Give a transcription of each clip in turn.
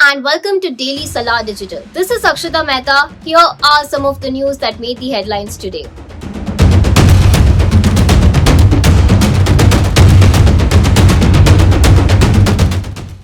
and welcome to Daily Salar Digital. This is Akshata Mehta. Here are some of the news that made the headlines today.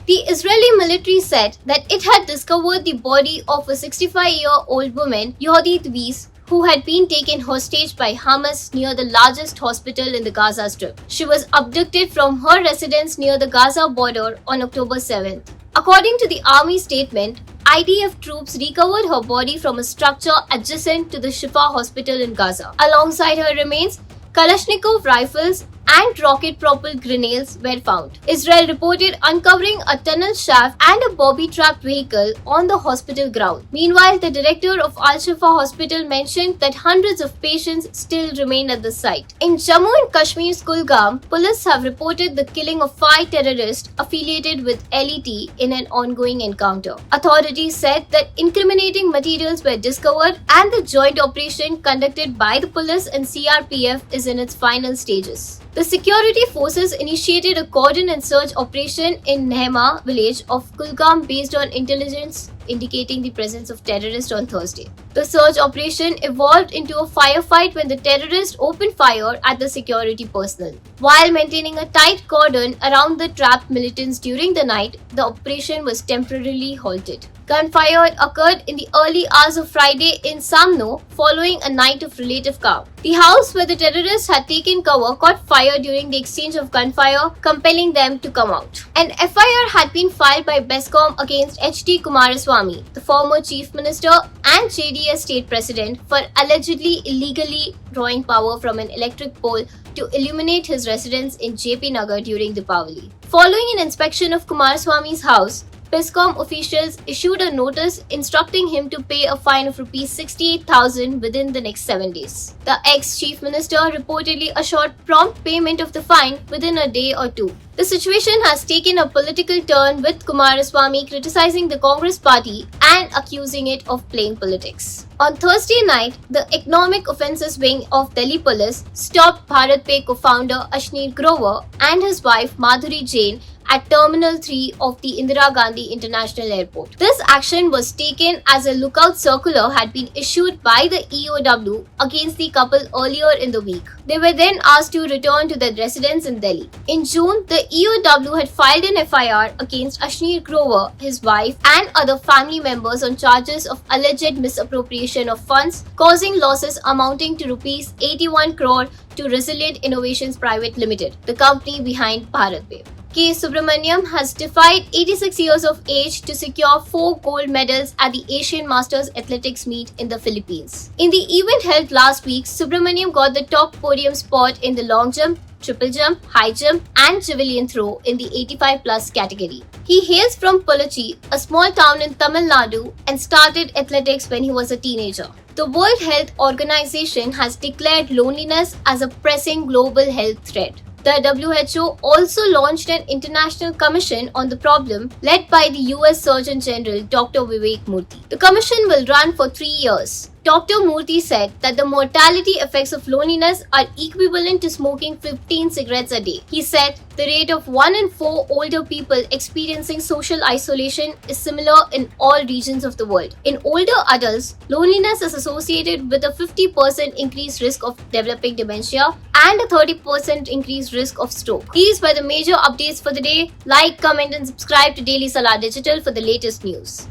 The Israeli military said that it had discovered the body of a 65-year-old woman, Yehudit Weiss, who had been taken hostage by Hamas near the largest hospital in the Gaza Strip. She was abducted from her residence near the Gaza border on October 7th. According to the army statement, IDF troops recovered her body from a structure adjacent to the Shifa hospital in Gaza. Alongside her remains, Kalashnikov rifles and rocket-propelled grenades were found. Israel reported uncovering a tunnel shaft and a booby-trapped vehicle on the hospital ground. Meanwhile, the director of Al-Shifa Hospital mentioned that hundreds of patients still remain at the site. In Jammu and Kashmir's Kulgam, police have reported the killing of 5 terrorists affiliated with LET in an ongoing encounter. Authorities said that incriminating materials were discovered and the joint operation conducted by the police and CRPF is in its final stages. The security forces initiated a cordon and search operation in Nehma village of Kulgam based on intelligence indicating the presence of terrorists on Thursday. The search operation evolved into a firefight when the terrorists opened fire at the security personnel. While maintaining a tight cordon around the trapped militants during the night, the operation was temporarily halted. Gunfire occurred in the early hours of Friday in Samno following a night of relative calm. The house where the terrorists had taken cover caught fire during the exchange of gunfire, compelling them to come out. An FIR had been filed by BESCOM against H.D. Kumaraswamy, the former chief minister and JDS state president, for allegedly illegally drawing power from an electric pole to illuminate his residence in JP Nagar during Deepavali. Following an inspection of Kumaraswamy's house, BESCOM officials issued a notice instructing him to pay a fine of Rs 68,000 within the next 7 days. The ex-chief minister reportedly assured prompt payment of the fine within a day or two. The situation has taken a political turn with Kumaraswamy criticizing the Congress party and accusing it of playing politics. On Thursday night, the Economic Offences Wing of Delhi Police stopped BharatPe co-founder Ashneer Grover and his wife Madhuri Jain at Terminal 3 of the Indira Gandhi International Airport. This action was taken as a lookout circular had been issued by the EOW against the couple earlier in the week. They were then asked to return to their residence in Delhi. In June, the EOW had filed an FIR against Ashneer Grover, his wife, and other family members on charges of alleged misappropriation of funds, causing losses amounting to Rs 81 crore to Resilient Innovations Private Limited, the company behind BharatPe. K. Subramaniam has defied 86 years of age to secure 4 gold medals at the Asian Masters Athletics meet in the Philippines. In the event held last week, Subramaniam got the top podium spot in the long jump, triple jump, high jump and javelin throw in the 85+ category. He hails from Pollachi, a small town in Tamil Nadu, and started athletics when he was a teenager. The World Health Organization has declared loneliness as a pressing global health threat. The WHO also launched an international commission on the problem led by the US Surgeon General Dr. Vivek Murthy. The commission will run for 3 years. Dr. Murthy said that the mortality effects of loneliness are equivalent to smoking 15 cigarettes a day. He said the rate of 1 in 4 older people experiencing social isolation is similar in all regions of the world. In older adults, loneliness is associated with a 50% increased risk of developing dementia and a 30% increased risk of stroke. These were the major updates for the day. Like, comment and subscribe to Daily Salar Digital for the latest news.